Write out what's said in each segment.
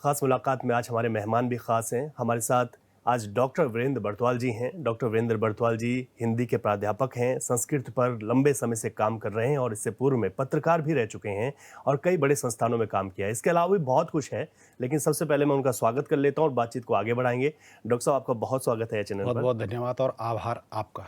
खास मुलाकात में आज हमारे मेहमान भी खास हैं। हमारे साथ आज डॉक्टर वीरेंद्र बर्तवाल जी हैं। डॉक्टर वीरेंद्र बर्तवाल जी हिंदी के प्राध्यापक हैं, संस्कृत पर लंबे समय से काम कर रहे हैं और इससे पूर्व में पत्रकार भी रह चुके हैं और कई बड़े संस्थानों में काम किया है। इसके अलावा भी बहुत कुछ है, लेकिन सबसे पहले मैं उनका स्वागत कर लेता हूँ और बातचीत को आगे बढ़ाएंगे। डॉक्टर साहब, आपका बहुत स्वागत है चैनल बहुत पर। बहुत धन्यवाद और आभार आपका।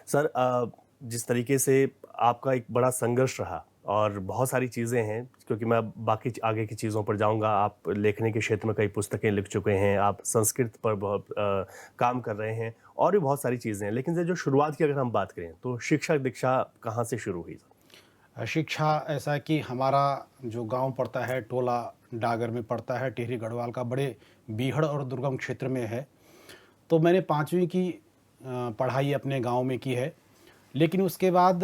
सर, जिस तरीके से आपका एक बड़ा संघर्ष रहा और बहुत सारी चीज़ें हैं, क्योंकि मैं बाकी आगे की चीज़ों पर जाऊंगा। आप लेखनी के क्षेत्र में कई पुस्तकें लिख चुके हैं, आप संस्कृत पर बहुत काम कर रहे हैं और भी बहुत सारी चीज़ें हैं। लेकिन से जो शुरुआत की अगर हम बात करें तो शिक्षा दीक्षा कहाँ से शुरू हुई? शिक्षा ऐसा है कि हमारा जो गांव पड़ता है टोला डागर में पड़ता है, टिहरी गढ़वाल का बड़े बीहड़ और दुर्गम क्षेत्र में है। तो मैंने 5वीं की पढ़ाई अपने गांव में की है। लेकिन उसके बाद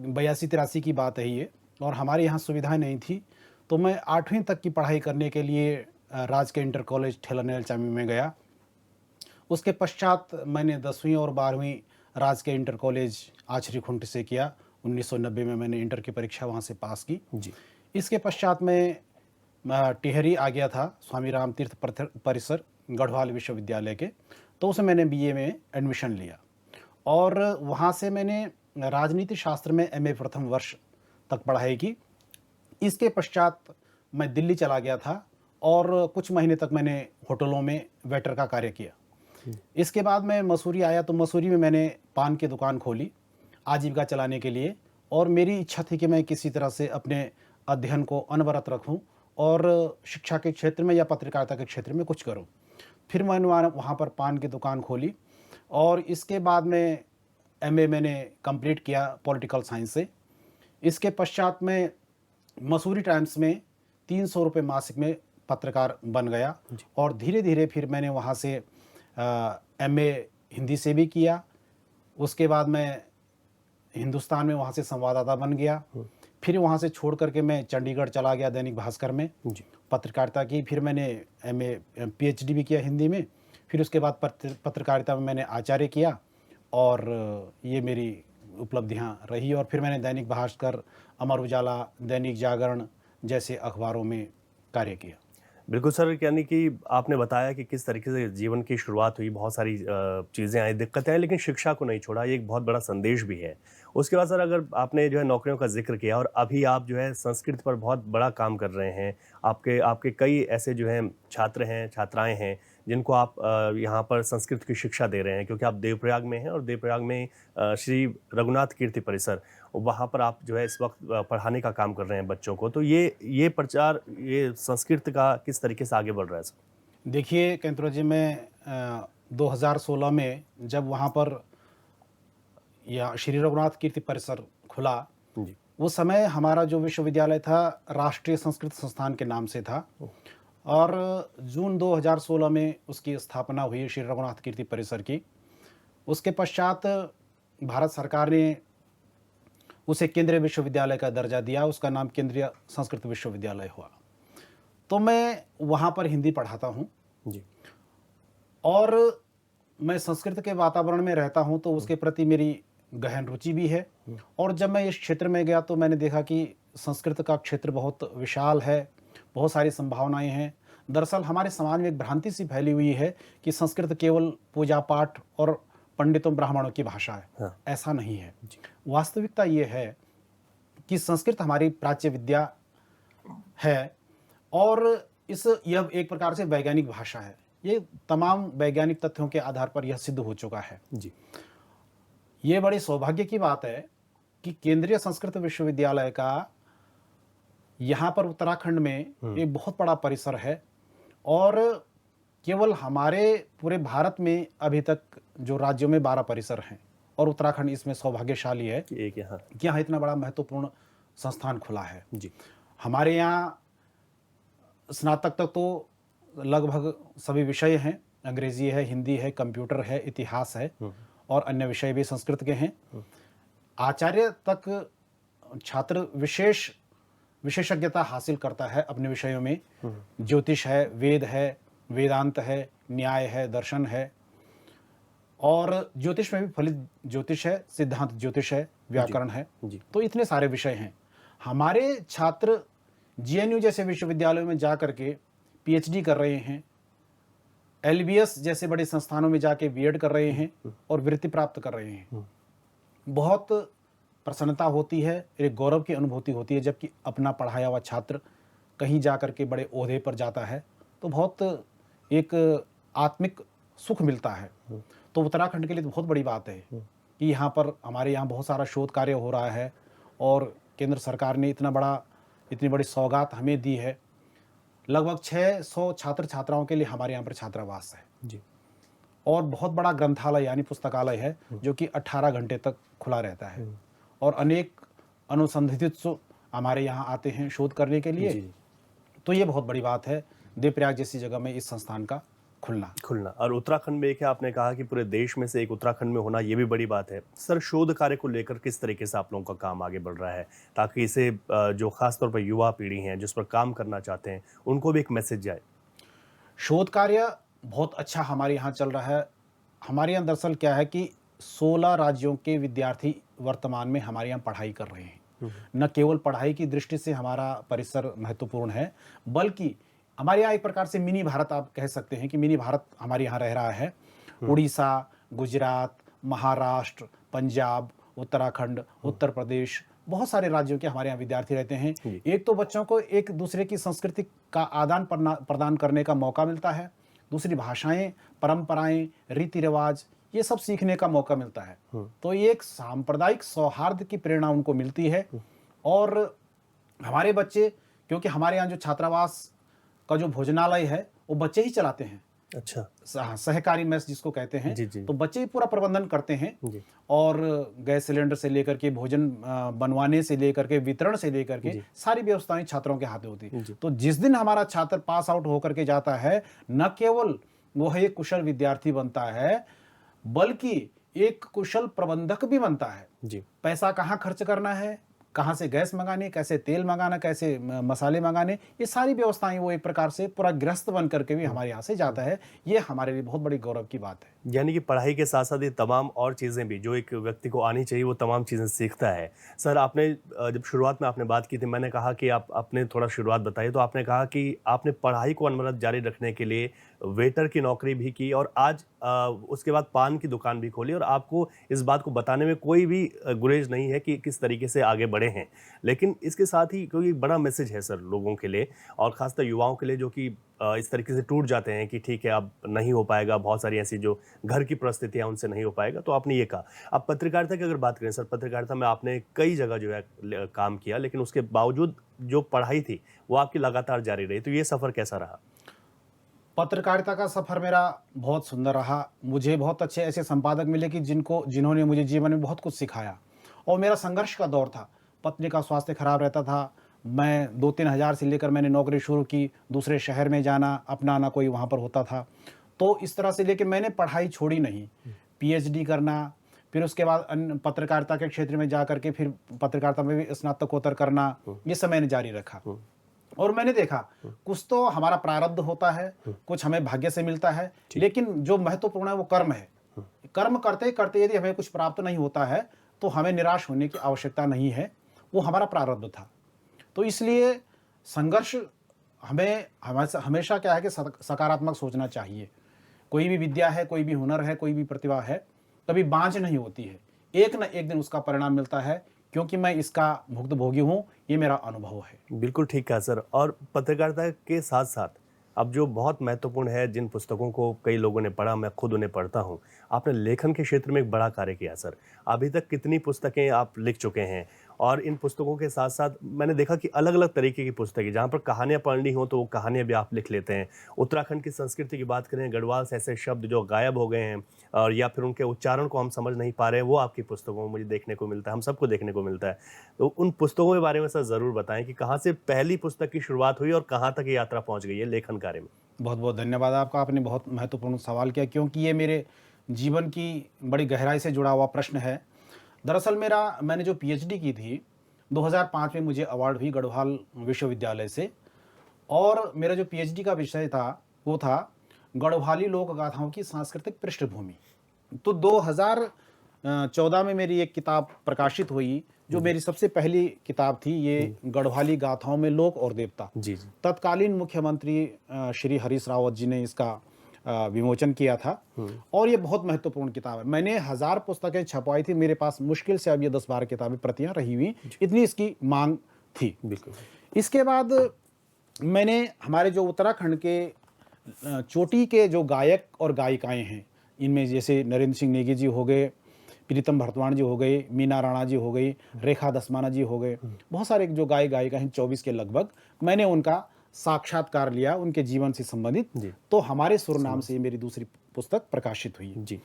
82-83 की बात है ये, और हमारे यहाँ सुविधाएं नहीं थी। तो मैं 8वीं तक की पढ़ाई करने के लिए राजकीय इंटर कॉलेज ठेलानेल चामी में गया। उसके पश्चात मैंने 10वीं और 12वीं राजकीय इंटर कॉलेज आचरी खुंट से किया। 1990 में मैंने इंटर की परीक्षा वहाँ से पास की। जी। इसके पश्चात मैं टिहरी आ गया था, स्वामी राम तीर्थ परिसर गढ़वाल विश्वविद्यालय के। तो उसे मैंने बीए में एडमिशन लिया और वहाँ से मैंने राजनीति शास्त्र में एमए प्रथम वर्ष तक पढ़ाई की। इसके पश्चात मैं दिल्ली चला गया था और कुछ महीने तक मैंने होटलों में वेटर का कार्य किया। इसके बाद मैं मसूरी आया, तो मसूरी में मैंने पान की दुकान खोली आजीविका चलाने के लिए, और मेरी इच्छा थी कि मैं किसी तरह से अपने अध्ययन को अनवरत रखूं और शिक्षा के क्षेत्र में या पत्रकारिता के क्षेत्र में कुछ करूं। फिर मैंने वहाँ पर पान की दुकान खोली और इसके बाद में एमए मैंने कंप्लीट किया पॉलिटिकल साइंस से। इसके पश्चात मैं मसूरी टाइम्स में 300 रुपये मासिक में पत्रकार बन गया और धीरे धीरे फिर मैंने वहाँ से एमए हिंदी से भी किया। उसके बाद मैं हिंदुस्तान में वहाँ से संवाददाता बन गया। फिर वहाँ से छोड़ करके मैं चंडीगढ़ चला गया दैनिक भास्कर में पत्रकारिता की। फिर मैंने एमए पीएचडी भी किया हिंदी में। फिर उसके बाद पत्रकारिता में मैंने आचार्य किया और ये मेरी उपलब्धियाँ रही। और फिर मैंने दैनिक भास्कर, अमर उजाला, दैनिक जागरण जैसे अखबारों में कार्य किया। बिल्कुल सर, यानी कि आपने बताया कि किस तरीके से जीवन की शुरुआत हुई, बहुत सारी चीज़ें आई, दिक्कतें आई, लेकिन शिक्षा को नहीं छोड़ा। ये एक बहुत बड़ा संदेश भी है। उसके बाद सर, अगर आपने जो है नौकरियों का जिक्र किया और अभी आप जो है संस्कृत पर बहुत बड़ा काम कर रहे हैं। आपके आपके कई ऐसे जो हैं छात्र हैं, छात्राएं हैं जिनको आप यहाँ पर संस्कृत की शिक्षा दे रहे हैं, क्योंकि आप देवप्रयाग में हैं और देवप्रयाग में श्री रघुनाथ कीर्ति परिसर, वहाँ पर आप जो है इस वक्त पढ़ाने का काम कर रहे हैं बच्चों को। तो ये प्रचार, ये संस्कृत का किस तरीके से आगे बढ़ रहा है सर? देखिए कैंथोरा जी, मैं 2016 में जब वहाँ पर या श्री रघुनाथ कीर्ति परिसर खुला, जी। उस समय हमारा जो विश्वविद्यालय था राष्ट्रीय संस्कृत संस्थान के नाम से था और जून 2016 में उसकी स्थापना हुई श्री रघुनाथ कीर्ति परिसर की। उसके पश्चात भारत सरकार ने उसे केंद्रीय विश्वविद्यालय का दर्जा दिया। उसका नाम केंद्रीय संस्कृत विश्वविद्यालय हुआ। तो मैं वहाँ पर हिंदी पढ़ाता हूँ जी। और मैं संस्कृत के वातावरण में रहता हूँ, तो उसके प्रति मेरी गहन रुचि भी है। और जब मैं इस क्षेत्र में गया तो मैंने देखा कि संस्कृत का क्षेत्र बहुत विशाल है, बहुत सारी संभावनाएं हैं। दरअसल हमारे समाज में एक भ्रांति सी फैली हुई है कि संस्कृत केवल पूजा पाठ और पंडितों ब्राह्मणों की भाषा है। हाँ। ऐसा नहीं है। वास्तविकता ये है कि संस्कृत हमारी प्राच्य विद्या है और यह एक प्रकार से वैज्ञानिक भाषा है। ये तमाम वैज्ञानिक तथ्यों के आधार पर यह सिद्ध हो चुका है। जी। ये बड़ी सौभाग्य की बात है कि केंद्रीय संस्कृत विश्वविद्यालय का यहाँ पर उत्तराखंड में एक बहुत बड़ा परिसर है और केवल हमारे पूरे भारत में अभी तक जो राज्यों में 12 परिसर हैं और उत्तराखंड इसमें सौभाग्यशाली है कि एक यहाँ। कि यहाँ इतना बड़ा महत्वपूर्ण संस्थान खुला है। जी। हमारे यहाँ स्नातक तक तो लगभग सभी विषय हैं। अंग्रेजी है, हिंदी है, कंप्यूटर है, इतिहास है और अन्य विषय भी संस्कृत के हैं। आचार्य तक छात्र विशेषज्ञता हासिल करता है अपने विषयों में। ज्योतिष है, वेद है, वेदांत है, न्याय है, दर्शन है और ज्योतिष में भी फलित ज्योतिष है, सिद्धांत ज्योतिष है, व्याकरण है। तो इतने सारे विषय हैं। हमारे छात्र जीएनयू जैसे विश्वविद्यालयों में जा करके पीएचडी कर रहे हैं, एलबीएस जैसे बड़े संस्थानों में जाके बीएड कर रहे हैं और वृत्ति प्राप्त कर रहे हैं। बहुत प्रसन्नता होती है, एक गौरव की अनुभूति होती है जबकि अपना पढ़ाया हुआ छात्र कहीं जा कर के बड़े ओहदे पर जाता है तो बहुत एक आत्मिक सुख मिलता है। तो उत्तराखंड के लिए तो बहुत बड़ी बात है कि यहाँ पर हमारे यहाँ बहुत सारा शोध कार्य हो रहा है और केंद्र सरकार ने इतनी बड़ी सौगात हमें दी है। लगभग 600 छात्र छात्राओं के लिए हमारे यहाँ पर छात्रावास है जी। और बहुत बड़ा ग्रंथालय यानी पुस्तकालय है जो कि 18 घंटे तक खुला रहता है और अनेक अनुसंधानित हमारे यहाँ आते हैं शोध करने के लिए। जी। तो ये बहुत बड़ी बात है देवप्रयाग जैसी जगह में इस संस्थान का खुलना। और उत्तराखंड में एक है, आपने कहा कि पूरे देश में से एक उत्तराखंड में होना, ये भी बड़ी बात है। सर, शोध कार्य को लेकर किस तरीके से आप लोगों का काम आगे बढ़ रहा है ताकि इसे जो खासतौर पर युवा पीढ़ी हैं जिस पर काम करना चाहते हैं उनको भी एक मैसेज जाए? शोध कार्य बहुत अच्छा हमारे यहाँ चल रहा है। हमारे यहाँ दरअसल क्या है कि 16 राज्यों के विद्यार्थी वर्तमान में हमारे यहाँ पढ़ाई कर रहे हैं। न केवल पढ़ाई की दृष्टि से हमारा परिसर महत्वपूर्ण है बल्कि हमारे यहाँ एक प्रकार से मिनी भारत आप कह सकते हैं कि मिनी भारत हमारे यहाँ रह रहा है। उड़ीसा, गुजरात, महाराष्ट्र, पंजाब, उत्तराखंड, उत्तर प्रदेश, बहुत सारे राज्यों के हमारे यहाँ विद्यार्थी रहते हैं। एक तो बच्चों को एक दूसरे की संस्कृति का आदान प्रदान करने का मौका मिलता है, दूसरी भाषाएं, परंपराएं, रीति रिवाज ये सब सीखने का मौका मिलता है। तो ये एक सांप्रदायिक सौहार्द की प्रेरणा उनको मिलती है। और हमारे बच्चे, क्योंकि हमारे यहाँ जो छात्रावास का जो भोजनालय है वो बच्चे ही चलाते हैं। अच्छा। सहकारी मेस जिसको कहते हैं। जी। तो बच्चे ही पूरा प्रबंधन करते हैं जी। और गैस सिलेंडर से लेकर के भोजन बनवाने से लेकर के वितरण से लेकर के सारी व्यवस्थाएं छात्रों के हाथ में होती है। तो जिस दिन हमारा छात्र पास आउट होकर के जाता है न केवल वो एक कुशल विद्यार्थी बनता है बल्कि एक कुशल प्रबंधक भी बनता है। जी। पैसा कहाँ खर्च करना है, कहाँ से गैस मंगानी, कैसे तेल मंगाना, कैसे मसाले मंगाने, ये सारी व्यवस्थाएं वो एक प्रकार से पूरा गृहस्थ बन करके भी हमारे यहाँ से जाता है। ये हमारे लिए बहुत बड़ी गौरव की बात है। यानी कि पढ़ाई के साथ साथ ये तमाम और चीज़ें भी जो एक व्यक्ति को आनी चाहिए वो तमाम चीज़ें सीखता है। सर, आपने जब शुरुआत में आपने बात की थी, मैंने कहा कि आप अपने थोड़ा शुरुआत बताइए, तो आपने कहा कि आपने पढ़ाई को अनवरत जारी रखने के लिए वेटर की नौकरी भी की और आज उसके बाद पान की दुकान भी खोली और आपको इस बात को बताने में कोई भी गुरेज नहीं है कि किस तरीके से आगे बढ़े हैं। लेकिन इसके साथ ही कोई बड़ा मैसेज है सर लोगों के लिए और ख़ासकर युवाओं के लिए जो कि इस तरीके से टूट जाते हैं कि ठीक है अब नहीं हो पाएगा, बहुत सारी ऐसी जो घर की परिस्थितियां उनसे नहीं हो पाएगा। तो आपने ये कहा, अब पत्रकारिता की अगर बात करें सर, पत्रकारिता में आपने कई जगह जो है काम किया लेकिन उसके बावजूद जो पढ़ाई थी वो आपकी लगातार जारी रही। तो ये सफ़र कैसा रहा? पत्रकारिता का सफ़र मेरा बहुत सुंदर रहा। मुझे बहुत अच्छे ऐसे संपादक मिले कि जिन्होंने मुझे जीवन में बहुत कुछ सिखाया और मेरा संघर्ष का दौर था। पत्नी का स्वास्थ्य खराब रहता था, मैं 2-3 हज़ार से लेकर मैंने नौकरी शुरू की, दूसरे शहर में जाना, अपना आना कोई वहाँ पर होता था। तो इस तरह से लेकर मैंने पढ़ाई छोड़ी नहीं, पीएचडी करना, फिर उसके बाद अन्य पत्रकारिता के क्षेत्र में जा करके फिर पत्रकारिता में भी स्नातकोत्तर करना, ये सब मैंने जारी रखा। और मैंने देखा कुछ तो हमारा प्रारब्ध होता है, कुछ हमें भाग्य से मिलता है, लेकिन जो महत्वपूर्ण है वो कर्म है। कर्म करते करते यदि हमें कुछ प्राप्त नहीं होता है तो हमें निराश होने की आवश्यकता नहीं है, वो हमारा प्रारब्ध था। तो इसलिए संघर्ष हमें हमेशा क्या है कि सकारात्मक सोचना चाहिए। कोई भी विद्या है, कोई भी हुनर है, कोई भी प्रतिभा है, कभी बांझ नहीं होती है, एक न एक दिन उसका परिणाम मिलता है। क्योंकि मैं इसका भुक्तभोगी हूँ, ये मेरा अनुभव है। बिल्कुल ठीक कहा सर। और पत्रकारिता के साथ साथ अब जो बहुत महत्वपूर्ण है, जिन पुस्तकों को कई लोगों ने पढ़ा, मैं खुद उन्हें पढ़ता हूँ, आपने लेखन के क्षेत्र में एक बड़ा कार्य किया सर। अभी तक कितनी पुस्तकें आप लिख चुके हैं और इन पुस्तकों के साथ साथ मैंने देखा कि अलग अलग तरीके की पुस्तकें, जहाँ पर कहानियाँ पढ़नी हो तो वो कहानियाँ भी आप लिख लेते हैं। उत्तराखंड की संस्कृति की बात करें, गढ़वाल से ऐसे शब्द जो गायब हो गए हैं और या फिर उनके उच्चारण को हम समझ नहीं पा रहे हैं, वो आपकी पुस्तकों में मुझे देखने को मिलता है, हम सबको देखने को मिलता है। तो उन पुस्तकों के बारे में सर ज़रूर बताएं कि कहाँ से पहली पुस्तक की शुरुआत हुई और कहाँ तक ये यात्रा पहुँच गई है लेखन कार्य में। बहुत बहुत धन्यवाद आपका, आपने बहुत महत्वपूर्ण सवाल किया क्योंकि ये मेरे जीवन की बड़ी गहराई से जुड़ा हुआ प्रश्न है। दरअसल मैंने जो पीएचडी की थी 2005 में मुझे अवार्ड हुई गढ़वाल विश्वविद्यालय से और मेरा जो पीएचडी का विषय था वो था गढ़वाली लोक गाथाओं की सांस्कृतिक पृष्ठभूमि। तो 2014 में मेरी एक किताब प्रकाशित हुई, जो मेरी सबसे पहली किताब थी, ये गढ़वाली गाथाओं में लोक और देवता। जी, जी। तत्कालीन मुख्यमंत्री श्री हरीश रावत जी ने इसका विमोचन किया था, और ये बहुत महत्वपूर्ण किताब है। मैंने 1000 पुस्तकें छपवाई थी, मेरे पास मुश्किल से अब ये 10-12 किताबें प्रतियां रही हुई, इतनी इसकी मांग थी। बिल्कुल। इसके बाद मैंने हमारे जो उत्तराखंड के चोटी के जो गायक और गायिकाएं हैं, इनमें जैसे नरेंद्र सिंह नेगी जी हो गए, प्रीतम भरतवाण जी हो गए, मीना राणा जी हो गई, रेखा दसमाना जी हो गए, बहुत सारे जो गायक गायिका हैं 24 के लगभग, मैंने उनका साक्षात्कार लिया, उनके जीवन से संबंधित। तो हमारे सुर नाम से ये मेरी दूसरी पुस्तक प्रकाशित हुई। जी।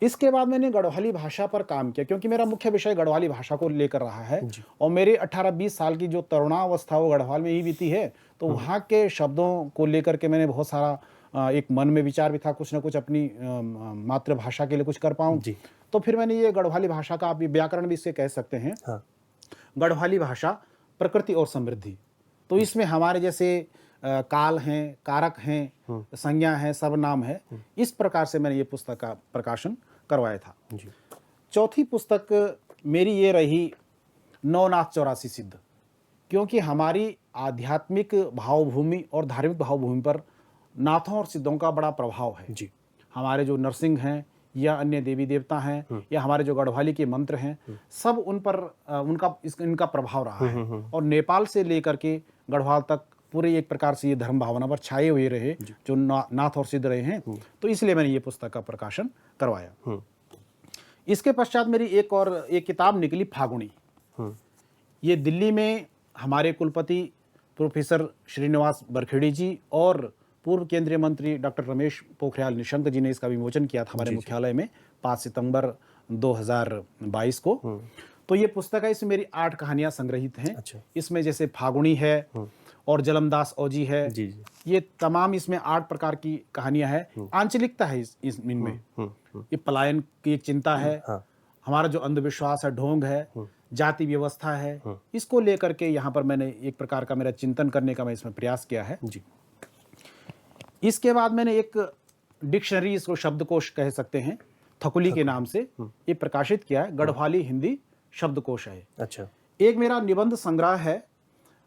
इसके बाद मैंने गढ़वाली भाषा पर काम किया, क्योंकि मेरा मुख्य विषय गढ़वाली भाषा को लेकर रहा है, और मेरे 18-20 साल की जो तरुणावस्था वो गढ़वाल में ही बीती है। तो वहाँ के शब्दों को लेकर के मैंने बहुत सारा एक मन में विचार भी था, कुछ ना कुछ अपनी मातृभाषा के लिए कुछ कर पाऊँ। तो फिर मैंने ये गढ़वाली भाषा का, आप व्याकरण भी इससे कह सकते हैं, गढ़वाली भाषा प्रकृति और समृद्धि। तो इसमें हमारे जैसे काल हैं, कारक हैं, संज्ञा है, सर्वनाम है, इस प्रकार से मैंने ये पुस्तक का प्रकाशन करवाया था। चौथी पुस्तक मेरी ये रही नवनाथ 84 सिद्ध, क्योंकि हमारी आध्यात्मिक भावभूमि और धार्मिक भावभूमि पर नाथों और सिद्धों का बड़ा प्रभाव है। हमारे जो नरसिंह हैं या अन्य देवी देवता हैं, या हमारे जो गढ़वाली के मंत्र हैं, सब उन पर इनका प्रभाव रहा है, और नेपाल से लेकर के गढ़वाल तक पूरे एक प्रकार से ये धर्म भावना पर छाए हुए रहे, जो नाथ और सिद्ध रहे हैं। तो इसलिए मैंने ये पुस्तक का प्रकाशन करवाया। इसके पश्चात मेरी एक किताब निकली, फागुनी। ये दिल्ली में हमारे कुलपति प्रोफेसर श्रीनिवास बरखेड़ी जी और पूर्व केंद्रीय मंत्री डॉक्टर रमेश पोखरियाल निशंक जी ने इसका विमोचन किया था हमारे मुख्यालय में 5 सितंबर 2022 को। तो ये पुस्तक है, इसमें मेरी 8 कहानियां संग्रहित हैं। इसमें जैसे फागुनी है और जलमदास ओजी है, ये तमाम इसमें 8 प्रकार की कहानियां हैं। आंचलिकता है इनमें, ये पलायन की एक चिंता है, हमारा जो अंधविश्वास है, ढोंग है, जाति व्यवस्था है, इसको लेकर के यहाँ पर मैंने एक प्रकार का मेरा चिंतन करने का मैं इसमें प्रयास किया है। इसके बाद मैंने एक डिक्शनरी, इसको शब्दकोश कह सकते हैं, थकुली के नाम से ये प्रकाशित किया है। गढ़वाली हिंदी शब्दकोश है। अच्छा। एक मेरा निबंध संग्रह है,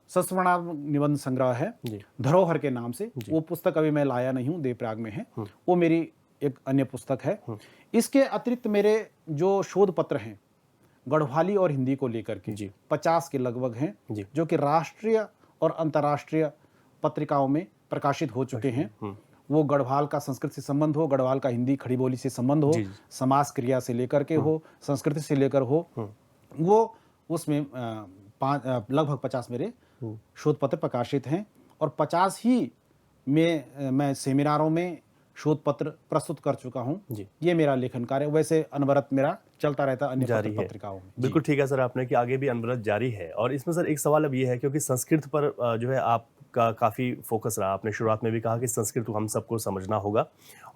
संस्मरणात्मक निबंध संग्रह है, धरोहर के नाम से। वो पुस्तक अभी मैं लाया नहीं हूँ, देवप्रयाग में है, वो मेरी एक अन्य पुस्तक है। इसके अतिरिक्त मेरे जो शोध पत्र हैं गढ़वाली और हिंदी को लेकर के 50 के लगभग हैं, जो कि राष्ट्रीय और अंतर्राष्ट्रीय पत्रिकाओं में प्रकाशित हो चुके हैं। वो गढ़वाल का संस्कृत से संबंध हो, गढ़वाल का हिंदी खड़ी बोली से संबंध हो, समास क्रिया से लेकर के हो, संस्कृति से लेकर हो, वो उसमें लगभग 50 मेरे शोध पत्र प्रकाशित हैं, और 50 ही में मैं सेमिनारों में शोध पत्र प्रस्तुत कर चुका हूं। ये मेरा लेखन कार्य वैसे अनवरत मेरा चलता रहता अन्य पत्रिकाओं में। बिल्कुल ठीक है सर, आपने कि आगे भी अनवरत जारी है। और इसमें सर एक सवाल अब ये है, क्योंकि संस्कृत पर जो है आपका काफ़ी फोकस रहा। आपने शुरुआत में भी कहा कि संस्कृत को हम सबको समझना होगा,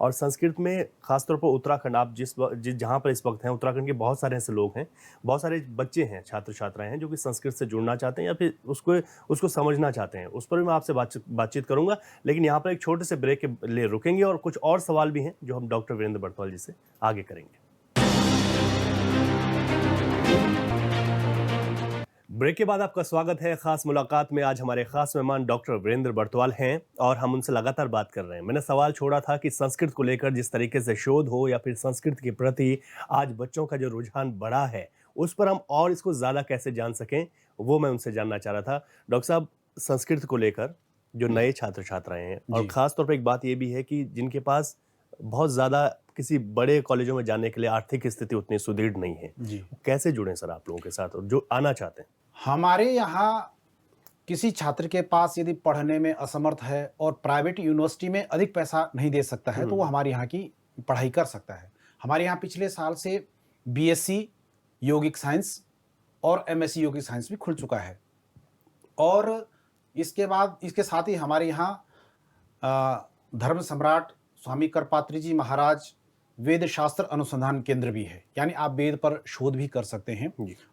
और संस्कृत में खासतौर पर उत्तराखंड, आप जहाँ पर इस वक्त हैं, उत्तराखंड के बहुत सारे ऐसे लोग हैं, बहुत सारे बच्चे हैं, छात्र छात्राएं हैं, जो कि संस्कृत से जुड़ना चाहते हैं या फिर उसको समझना चाहते हैं। उस पर भी मैं आपसे बातचीत करूंगा, लेकिन यहाँ पर एक छोटे से ब्रेक के लिए रुकेंगे, और कुछ और सवाल भी हैं जो हम डॉक्टर वीरेंद्र बर्थवाल जी से आगे करेंगे। ब्रेक के बाद आपका स्वागत है खास मुलाकात में। आज हमारे खास मेहमान डॉक्टर वीरेंद्र बर्थवाल हैं, और हम उनसे लगातार बात कर रहे हैं। मैंने सवाल छोड़ा था कि संस्कृत को लेकर जिस तरीके से शोध हो, या फिर संस्कृत के प्रति आज बच्चों का जो रुझान बढ़ा है, उस पर हम और इसको ज़्यादा कैसे जान सकें, वो मैं उनसे जानना चाह रहा था। डॉक्टर साहब, संस्कृत को लेकर जो नए छात्र छात्राएं हैं, और ख़ासतौर पर एक बात ये भी है कि जिनके पास बहुत ज़्यादा किसी बड़े कॉलेजों में जाने के लिए आर्थिक स्थिति उतनी सुदृढ़ नहीं है, कैसे जुड़ें सर आप लोगों के साथ, और जो आना चाहते हैं? हमारे यहाँ किसी छात्र के पास यदि पढ़ने में असमर्थ है और प्राइवेट यूनिवर्सिटी में अधिक पैसा नहीं दे सकता है, तो वो हमारे यहाँ की पढ़ाई कर सकता है। हमारे यहाँ पिछले साल से बीएससी यौगिक साइंस और एमएससी यौगिक साइंस भी खुल चुका है, और इसके बाद इसके साथ ही हमारे यहाँ धर्म सम्राट स्वामी करपात्री जी महाराज वेद शास्त्र अनुसंधान केंद्र भी है, यानी आप वेद पर शोध भी कर सकते हैं,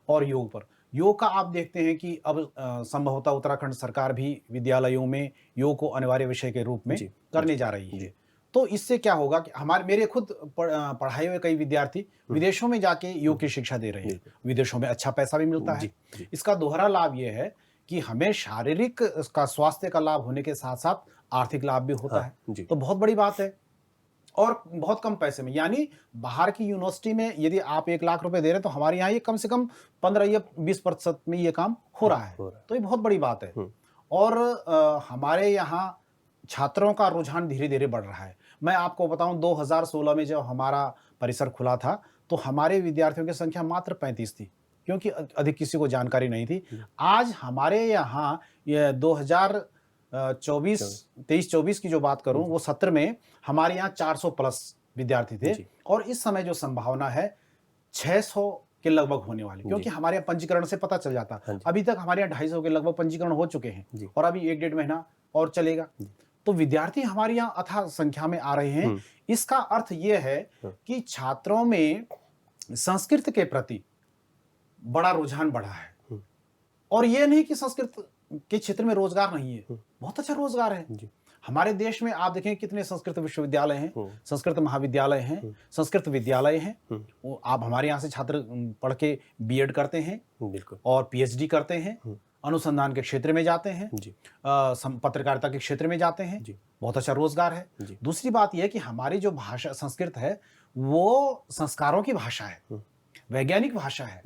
और योग पर। योग का आप देखते हैं कि अब संभवतः उत्तराखंड सरकार भी विद्यालयों में योग को अनिवार्य विषय के रूप में करने जा रही है। तो इससे क्या होगा कि हमारे मेरे खुद पढ़ाए हुए कई विद्यार्थी विदेशों में जाके योग की शिक्षा दे रहे हैं। विदेशों में अच्छा पैसा भी मिलता है। इसका दोहरा लाभ ये है कि हमें शारीरिक का स्वास्थ्य का लाभ होने के साथ-साथ आर्थिक लाभ भी होता है। तो बहुत बड़ी बात है और बहुत कम पैसे में, यानी बाहर की यूनिवर्सिटी में यदि आप 1 लाख रुपए दे रहे हैं तो हमारे यहाँ ये कम से कम 15 या 20% में ये काम हो रहा है। तो ये बहुत बड़ी बात है। और हमारे यहाँ छात्रों का रुझान धीरे-धीरे बढ़ रहा है। मैं आपको बताऊँ 2016 में जब हमारा परिसर खुला था, तो हमारे विद्यार्थियों की संख्या मात्र 35 थी, क्योंकि अधिक किसी को जानकारी नहीं थी। आज हमारे यहाँ ये 23-24 की जो बात करूँ, वो सत्र में हमारे यहाँ 400 प्लस विद्यार्थी थे और इस समय जो संभावना है 600 के लगभग होने वाली, क्योंकि हमारे यहाँ पंजीकरण से पता चल जाता। अभी तक हमारे यहाँ 250 के लगभग पंजीकरण हो चुके हैं और अभी 1 डेढ़ महीना और चलेगा। तो विद्यार्थी हमारे यहाँ अथाह संख्या में आ रहे हैं। इसका अर्थ ये है कि छात्रों में संस्कृत के प्रति बड़ा रुझान बढ़ा है। और ये नहीं कि संस्कृत के क्षेत्र में रोजगार नहीं है, बहुत अच्छा रोजगार है। हमारे देश में आप देखें कितने संस्कृत विश्वविद्यालय हैं, संस्कृत महाविद्यालय हैं, संस्कृत विद्यालय हैं। आप हमारे यहाँ से छात्र पढ़ के बीएड करते हैं और पीएचडी करते हैं, अनुसंधान के क्षेत्र में जाते हैं, पत्रकारिता के क्षेत्र में जाते हैं। बहुत अच्छा रोजगार है। दूसरी बात यह है कि हमारी जो भाषा संस्कृत है वो संस्कारों की भाषा है, वैज्ञानिक भाषा है।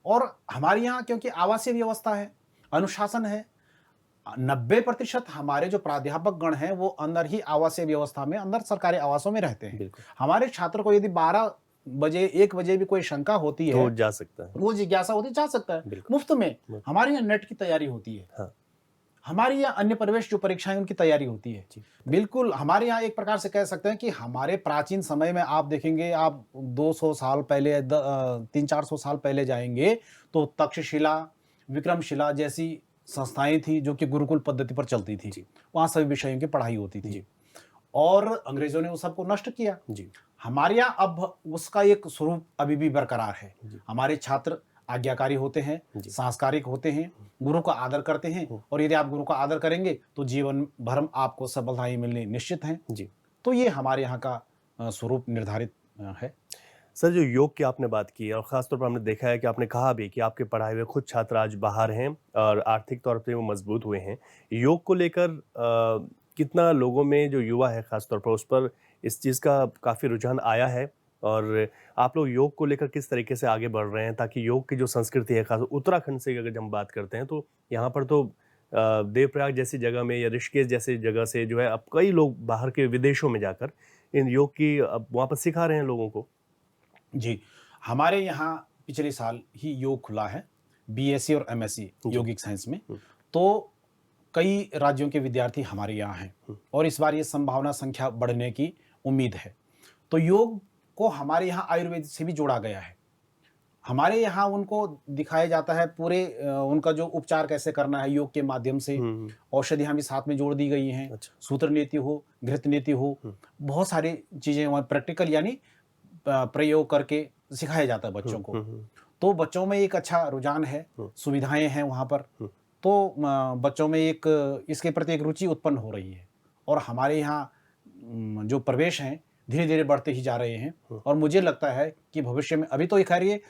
और हमारे यहाँ क्योंकि आवासीय व्यवस्था है, अनुशासन है, 90% हमारे जो प्राध्यापक गण हैं वो अंदर ही आवासीय व्यवस्था में, अंदर सरकारी आवासों में रहते हैं। हमारे छात्र को यदि 12 बजे 1 बजे भी कोई शंका होती है तो जा सकता है, वो जिज्ञासा होती जा सकता है मुफ्त में। हमारे यहाँ नेट की तैयारी होती है। हमारे यहाँ अन्य प्रवेश जो परीक्षाएं उनकी तैयारी होती है। बिल्कुल हमारे यहाँ एक प्रकार से कह सकते हैं कि हमारे प्राचीन समय में आप देखेंगे, आप 200 साल पहले 300-400 साल पहले जाएंगे तो तक्षशिला, विक्रमशिला जैसी संस्थाएं थी जो कि गुरुकुल पद्धति पर चलती थी। वहाँ सभी विषयों की पढ़ाई होती थी और अंग्रेजों ने उस सबको नष्ट किया। हमारे यहाँ अब उसका एक स्वरूप अभी भी बरकरार है। हमारे छात्र आज्ञाकारी होते हैं, सांस्कारिक होते हैं, गुरु का आदर करते हैं और यदि आप गुरु का आदर करेंगे तो जीवन भर आपको सफलताएं मिलनी निश्चित हैं। तो ये हमारे यहाँ का स्वरूप निर्धारित है। सर, जो योग की आपने बात की और ख़ासतौर पर हमने देखा है कि आपने कहा भी कि आपके पढ़ाए हुए खुद छात्र आज बाहर हैं और आर्थिक तौर पे वो मजबूत हुए हैं। योग को लेकर कितना लोगों में जो युवा है ख़ासतौर पर उस पर इस चीज़ का काफ़ी रुझान आया है और आप लोग योग को लेकर किस तरीके से आगे बढ़ रहे हैं ताकि योग की जो संस्कृति है, खास उत्तराखंड से अगर हम बात करते हैं तो यहाँ पर तो देवप्रयाग जैसी जगह में या ऋषिकेश जैसी जगह से जो है अब कई लोग बाहर के विदेशों में जाकर इन योग की अब वहाँ पर सिखा रहे हैं लोगों को। जी, हमारे यहाँ पिछले साल ही योग खुला है, बीएससी और एमएससी योगिक साइंस में। तो कई राज्यों के विद्यार्थी हमारे यहाँ हैं और इस बार ये संभावना संख्या बढ़ने की उम्मीद है। तो योग को हमारे यहाँ आयुर्वेद से भी जोड़ा गया है। हमारे यहाँ उनको दिखाया जाता है पूरे उनका जो उपचार कैसे करना है योग के माध्यम से। औषधियाँ भी साथ में जोड़ दी गई हैं। सूत्र नीति हो, घृत नीति हो, बहुत सारी चीज़ें वहाँ प्रैक्टिकल यानी प्रयोग करके सिखाया जाता है बच्चों को। तो बच्चों में एक अच्छा रुझान है, सुविधाएं हैं वहाँ पर। तो बच्चों में एक इसके प्रति एक रुचि उत्पन्न हो रही है और हमारे यहाँ जो प्रवेश हैं धीरे धीरे बढ़ते ही जा रहे हैं। और मुझे लगता है कि भविष्य में, अभी तो ये खैर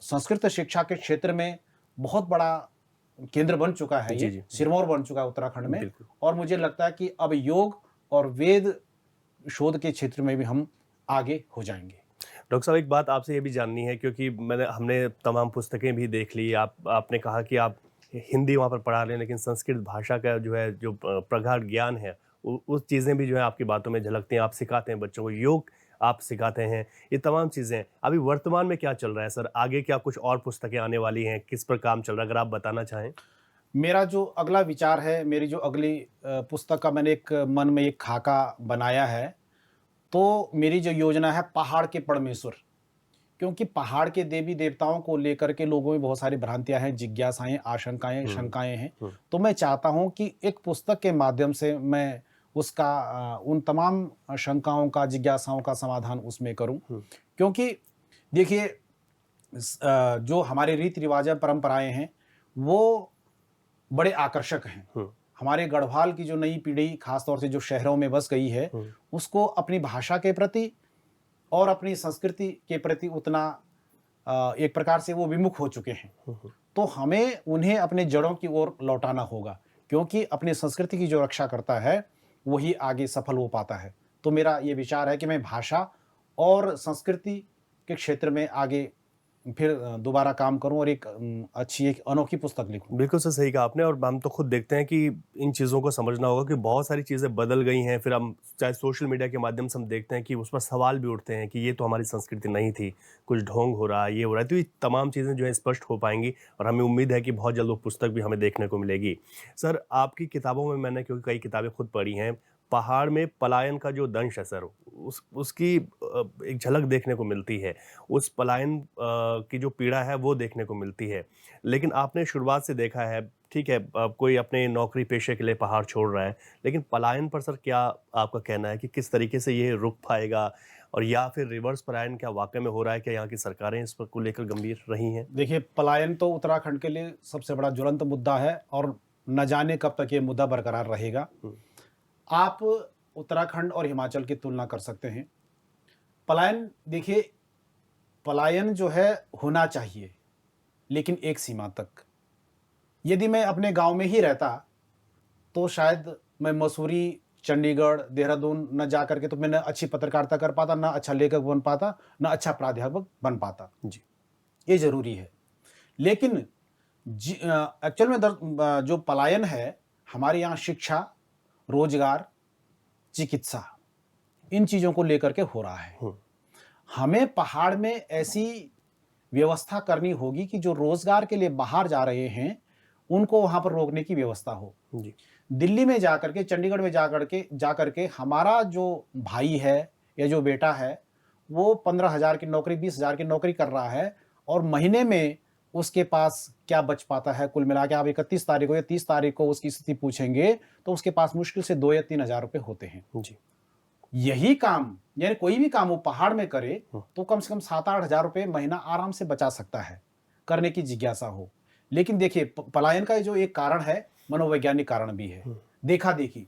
संस्कृत शिक्षा के क्षेत्र में बहुत बड़ा केंद्र बन चुका है, ये सिरमौर बन चुका है उत्तराखंड में। और मुझे लगता है कि अब योग और वेद शोध के क्षेत्र में भी हम आगे हो जाएंगे। डॉक्टर साहब, एक बात आपसे ये भी जाननी है क्योंकि हमने तमाम पुस्तकें भी देख ली। आपने कहा कि आप हिंदी वहाँ पर पढ़ा रहे हैं लेकिन संस्कृत भाषा का जो है जो प्रगाढ़ ज्ञान है उस चीज़ें भी जो है आपकी बातों में झलकती हैं। आप सिखाते हैं बच्चों को, योग आप सिखाते हैं, ये तमाम चीज़ें। अभी वर्तमान में क्या चल रहा है सर? आगे क्या कुछ और पुस्तकें आने वाली हैं? किस पर काम चल रहा है, अगर आप बताना चाहें? मेरा जो अगला विचार है, मेरी जो अगली पुस्तक का मैंने एक मन में एक खाका बनाया है। तो मेरी जो योजना है पहाड़ के परमेश्वर, क्योंकि पहाड़ के देवी देवताओं को लेकर के लोगों में बहुत सारी भ्रांतियां हैं, जिज्ञासाएं, आशंकाएं, शंकाएं हैं। तो मैं चाहता हूं कि एक पुस्तक के माध्यम से मैं उसका उन तमाम शंकाओं का, जिज्ञासाओं का समाधान उसमें करूं। क्योंकि देखिए जो हमारे रीति रिवाज परंपराएं हैं वो बड़े आकर्षक हैं। हमारे गढ़वाल की जो नई पीढ़ी खासतौर से जो शहरों में बस गई है, उसको अपनी भाषा के प्रति और अपनी संस्कृति के प्रति उतना एक प्रकार से वो विमुख हो चुके हैं। तो हमें उन्हें अपने जड़ों की ओर लौटाना होगा, क्योंकि अपनी संस्कृति की जो रक्षा करता है, वही आगे सफल हो पाता है। तो मेरा ये विचार है कि मैं भाषा और संस्कृति के क्षेत्र में आगे फिर दोबारा काम करूं और एक अच्छी एक अनोखी पुस्तक लिखूं। बिल्कुल सही कहा आपने। और हम तो खुद देखते हैं कि इन चीज़ों को समझना होगा कि बहुत सारी चीज़ें बदल गई हैं। फिर हम चाहे सोशल मीडिया के माध्यम से हम देखते हैं कि उस पर सवाल भी उठते हैं कि ये तो हमारी संस्कृति नहीं थी, कुछ ढोंग हो रहा है, ये हो रहा है। तो ये तमाम चीज़ें जो है स्पष्ट हो पाएंगी और हमें उम्मीद है कि बहुत जल्द वो पुस्तक भी हमें देखने को मिलेगी। सर, आपकी किताबों में मैंने क्योंकि कई किताबें खुद पढ़ी हैं, पहाड़ में पलायन का जो दंश है सर, उसकी एक झलक देखने को मिलती है। उस पलायन की जो पीड़ा है वो देखने को मिलती है। लेकिन आपने शुरुआत से देखा है, ठीक है, कोई अपने नौकरी पेशे के लिए पहाड़ छोड़ रहा है, लेकिन पलायन पर सर क्या आपका कहना है कि किस तरीके से ये रुक पाएगा? और या फिर रिवर्स पलायन क्या वाक़ई में हो रहा है? क्या यहाँ की सरकारें इस पर को लेकर गंभीर रही हैं? देखिए, पलायन तो उत्तराखंड के लिए सबसे बड़ा ज्वलंत मुद्दा है और न जाने कब तक ये मुद्दा बरकरार रहेगा। आप उत्तराखंड और हिमाचल की तुलना कर सकते हैं। पलायन देखिए, पलायन जो है होना चाहिए, लेकिन एक सीमा तक। यदि मैं अपने गांव में ही रहता तो शायद मैं मसूरी, चंडीगढ़, देहरादून न जा करके तो मैं न अच्छी पत्रकारिता कर पाता, न अच्छा लेखक बन पाता, न अच्छा प्राध्यापक बन पाता। जी। ये ज़रूरी है। लेकिन एक्चुअल में जो पलायन है, हमारे यहाँ शिक्षा, रोजगार, चिकित्सा, इन चीज़ों को लेकर के हो रहा है। हमें पहाड़ में ऐसी व्यवस्था करनी होगी कि जो रोजगार के लिए बाहर जा रहे हैं, उनको वहाँ पर रोकने की व्यवस्था हो। जी। दिल्ली में जाकर के, चंडीगढ़ में जाकर के हमारा जो भाई है या जो बेटा है, वो 15,000 की नौकरी, 20,000 की नौकरी कर रहा है और महीने में उसके पास क्या बच पाता है? कुल मिला के आप 31 तारीख को या 30 तारीख को उसकी स्थिति पूछेंगे, तो उसके पास मुश्किल से 2 या 3,000 रुपए होते हैं। जी। यही काम, यानी कोई भी काम वो पहाड़ में करे, तो कम से कम 7-8 हज़ार रुपए महीना आराम से बचा सकता है, करने की जिज्ञासा हो। लेकिन देखिए, पलायन का जो एक कारण है, मनोवैज्ञानिक कारण भी है। देखा-देखी।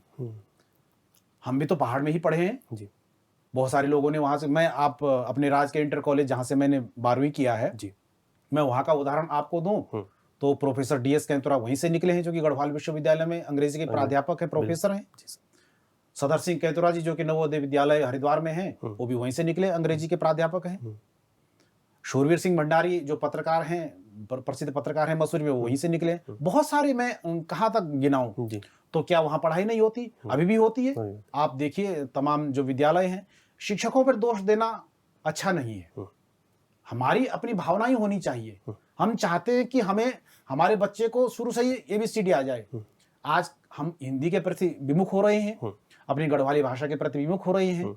हम भी तो पहाड़ में ही पढ़े हैं। जी। बहुत सारे लोगों ने वहाँ से, आप अपने राज्य के इंटर कॉलेज जहाँ से मैंने 12वीं किया है, जी। मैं वहाँ का उदाहरण आपको दूँ, तो प्रोफेसर डीएस कैंतुरा वहीं से निकले हैं, जो कि गढ़वाल विश्वविद्यालय में अंग्रेजी के प्राध्यापक हैं, प्रोफेसर हैं। सदर सिंह कैंतुरा जी, जो कि नवोदय विद्यालय हरिद्वार में हैं, वो भी वहीं से निकले, अंग्रेजी के प्राध्यापक हैं। शूरवीर सिंह भंडारी जो पत्रकार हैं, प्रसिद्ध पत्रकार हैं मसूरी में, वो वहीं से निकले। बहुत सारे, मैं कहाँ तक गिनाऊं। तो क्या वहाँ पढ़ाई नहीं होती? अभी भी होती है। आप देखिए, तमाम जो विद्यालय हैं, शिक्षकों पर दोष देना अच्छा नहीं है। हमारी अपनी भावना ही होनी चाहिए। हम चाहते हैं कि हमें, हमारे बच्चे को शुरू से ही ABCD आ जाए। आज हम हिंदी के प्रति विमुख हो रहे हैं, अपनी गढ़वाली भाषा के प्रति विमुख हो रहे हैं।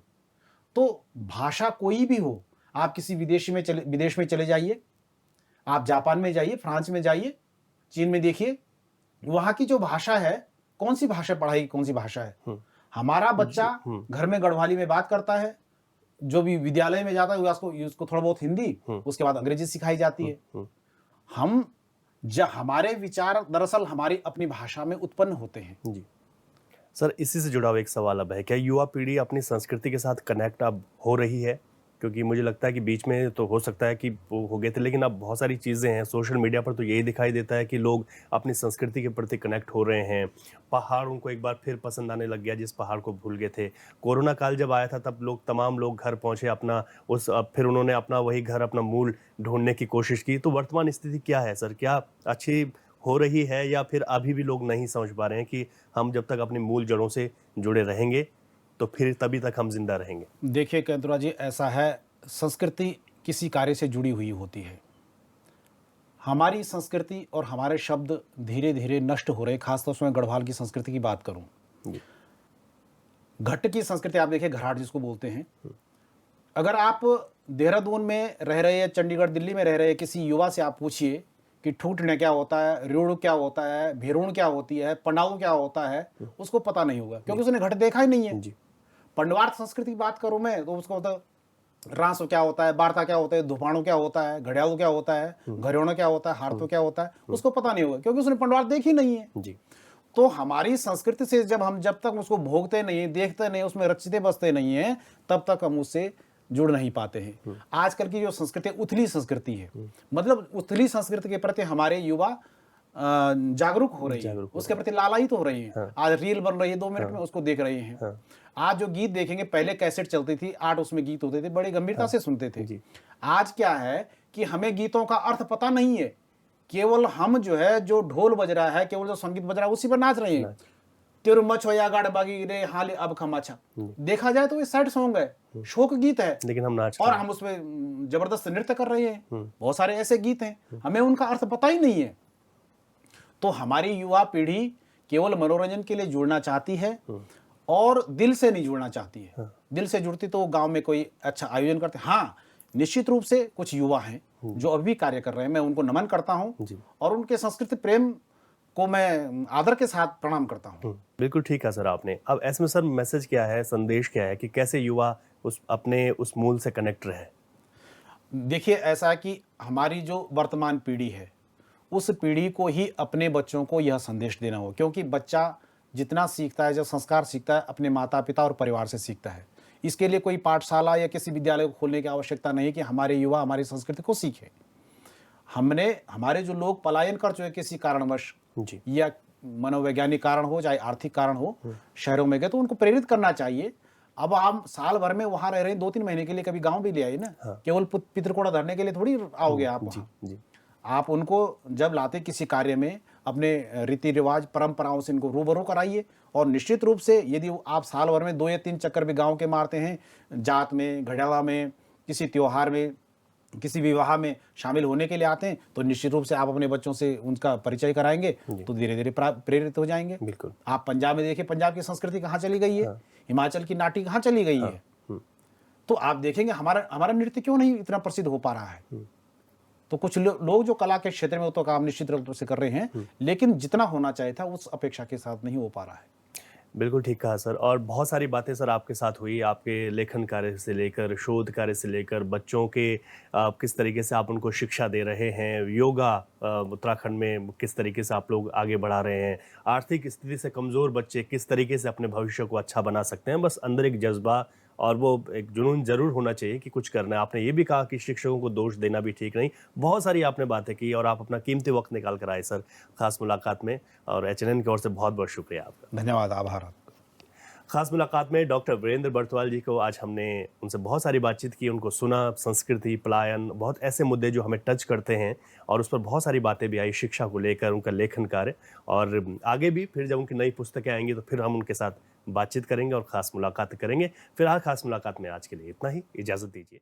तो भाषा कोई भी हो, आप किसी विदेश में चले जाइए, आप जापान में जाइए, फ्रांस में जाइए, चीन में देखिए, वहाँ की जो भाषा है, कौन सी भाषा पढ़ाई, कौन सी भाषा है। हमारा बच्चा घर में गढ़वाली में बात करता है, जो भी विद्यालय में जाता है उसको थोड़ा बहुत हिंदी, उसके बाद अंग्रेजी सिखाई जाती है। हमारे विचार दरअसल हमारी अपनी भाषा में उत्पन्न होते हैं। जी। सर, इसी से जुड़ा हुआ एक सवाल अब है, क्या युवा पीढ़ी अपनी संस्कृति के साथ कनेक्ट अब हो रही है? क्योंकि मुझे लगता है कि बीच में तो हो सकता है कि वो हो गए थे, लेकिन अब बहुत सारी चीज़ें हैं, सोशल मीडिया पर तो यही दिखाई देता है कि लोग अपनी संस्कृति के प्रति कनेक्ट हो रहे हैं। पहाड़ उनको एक बार फिर पसंद आने लग गया, जिस पहाड़ को भूल गए थे। कोरोना काल जब आया था, तब तमाम लोग घर पहुँचे, फिर उन्होंने अपना वही घर, अपना मूल ढूंढने की कोशिश की। तो वर्तमान स्थिति क्या है सर? क्या अच्छी हो रही है, या फिर अभी भी लोग नहीं समझ पा रहे हैं कि हम जब तक अपनी मूल जड़ों से जुड़े रहेंगे तो फिर तभी तक हम जिंदा रहेंगे? देखिए कैंतुरा जी, ऐसा है, संस्कृति किसी कार्य से जुड़ी हुई होती है। हमारी संस्कृति और हमारे शब्द धीरे धीरे नष्ट हो रहे, खासतौर से मैं गढ़वाल की संस्कृति की बात करूं। घट्ट की संस्कृति आप देखिए, घराट जिसको बोलते हैं। अगर आप देहरादून में रह रहे हैं, चंडीगढ़, दिल्ली में रह रहे किसी युवा से आप पूछिए कि ठूठने क्या होता है, रेवड़ू क्या होता है, भेरुण क्या होती है, पनाऊ क्या होता है, उसको पता नहीं होगा, क्योंकि उसने घट देखा ही नहीं है। पंडवार संस्कृति की बात करूं मैं, तो उसको होता रासो क्या होता है, बारता क्या होता है, धुपाणु क्या होता है, घड़ियालू क्या होता है, घरियोना क्या होता है, हारतो क्या होता है, उसको पता नहीं होगा, क्योंकि उसने पंडवार देखी नहीं है। तो हमारी संस्कृति से जब तक उसको भोगते नहीं, देखते नहीं, उसमें रचते बसते नहीं हैं, तब तक हम उससे जुड़ नहीं पाते हैं। आजकल की जो संस्कृति उथली संस्कृति है, मतलब उथली संस्कृति के प्रति हमारे युवा जागरूक हो रही है, उसके प्रति लालायित हो रही है। आज रील बन रही है, 2 मिनट में उसको देख रहे हैं। आज जो गीत देखेंगे, पहले कैसेट चलती थी, 8 उसमें गीत होते थे, बड़ी गंभीरता से सुनते थे। आज क्या है कि हमें गीतों का अर्थ पता नहीं है, केवल हम जो है, जो ढोल बज रहा है, केवल जो संगीत बज रहा है, उसी पर नाच रहे हैं। तेरु मच हो या गाड़ बागी रे हाल अब खमाचा, देखा जाए तो ये सैड सॉन्ग है, शोक गीत है, लेकिन हम नाच और हम उसमें जबरदस्त नृत्य कर रहे हैं। बहुत सारे ऐसे गीत हैं, हमें उनका अर्थ पता ही नहीं है। तो हमारी युवा पीढ़ी केवल मनोरंजन के लिए जुड़ना चाहती है और दिल से नहीं जुड़ना चाहती है। दिल से जुड़ती तो गांव में कोई अच्छा आयोजन करते। हाँ, निश्चित रूप से कुछ युवा हैं जो अभी भी कार्य कर रहे हैं, मैं उनको नमन करता हूं और उनके संस्कृति प्रेम को मैं आदर के साथ प्रणाम करता हूं। बिल्कुल ठीक है सर आपने। अब ऐसे में सर मैसेज क्या है, संदेश क्या है कि कैसे युवा उस मूल से कनेक्ट रहे? देखिए, ऐसा है कि हमारी जो वर्तमान पीढ़ी है, उस पीढ़ी को ही अपने बच्चों को यह संदेश देना हो, क्योंकि बच्चा जितना सीखता है, जो संस्कार सीखता है, अपने माता पिता और परिवार से सीखता है। इसके लिए कोई पाठशाला या किसी विद्यालय को खोलने की आवश्यकता नहीं कि हमारे युवा हमारी संस्कृति को सीखें। हमारे जो लोग पलायन कर चुके किसी कारणवश, या मनोवैज्ञानिक कारण हो, चाहे आर्थिक कारण हो, शहरों में गए, तो उनको प्रेरित करना चाहिए। अब आप साल भर में वहां रह रहे हैं, 2-3 महीने के लिए कभी गांव भी ले आइए ना। केवल पितृकोड़ा धरने के लिए थोड़ी आओगे आप वहां। आप उनको जब लाते किसी कार्य में, अपने रीति रिवाज परंपराओं से इनको रूबरू कराइए। और निश्चित रूप से यदि आप साल भर में 2 या 3 चक्कर भी गांव के मारते हैं, जात में, घड़ियाला में, किसी त्योहार में, किसी विवाह में शामिल होने के लिए आते हैं, तो निश्चित रूप से आप अपने बच्चों से उनका परिचय कराएंगे तो धीरे धीरे प्रेरित हो जाएंगे। बिल्कुल। आप पंजाब में देखिए, पंजाब की संस्कृति कहाँ चली गई है, हिमाचल की नाटी कहाँ चली गई है। तो आप देखेंगे हमारा नृत्य क्यों नहीं इतना प्रसिद्ध हो पा रहा है। तो कुछ लोग जो कला के क्षेत्र में तो काम निश्चित रूप से कर रहे हैं, लेकिन जितना होना चाहिए था उस अपेक्षा के साथ नहीं हो पा रहा है। बिल्कुल ठीक कहा सर। और बहुत सारी बातें सर आपके साथ हुई, आपके लेखन कार्य से लेकर, शोध कार्य से लेकर, बच्चों के किस तरीके से आप उनको शिक्षा दे रहे हैं, योगा उत्तराखंड में किस तरीके से आप लोग आगे बढ़ा रहे हैं, आर्थिक स्थिति से कमज़ोर बच्चे किस तरीके से अपने भविष्य को अच्छा बना सकते हैं। बस अंदर एक जज्बा और वो एक जुनून ज़रूर होना चाहिए कि कुछ करना है। आपने ये भी कहा कि शिक्षकों को दोष देना भी ठीक नहीं। बहुत सारी आपने बातें की और आप अपना कीमती वक्त निकाल कर आए सर खास मुलाकात में, और HNN की ओर से बहुत बहुत शुक्रिया आपका। धन्यवाद, आभार आपका। खास मुलाकात में डॉक्टर वीरेंद्र बर्तवाल जी को आज हमने उनसे बहुत सारी बातचीत की, उनको सुना, संस्कृति, पलायन, बहुत ऐसे मुद्दे जो हमें टच करते हैं और उस पर बहुत सारी बातें भी आई, शिक्षा को लेकर, उनका लेखन कार्य, और आगे भी फिर जब उनकी नई पुस्तकें आएंगी तो फिर हम उनके साथ बातचीत करेंगे और ख़ास मुलाकात करेंगे। फिलहाल खास मुलाकात में आज के लिए इतना ही, इजाज़त दीजिए।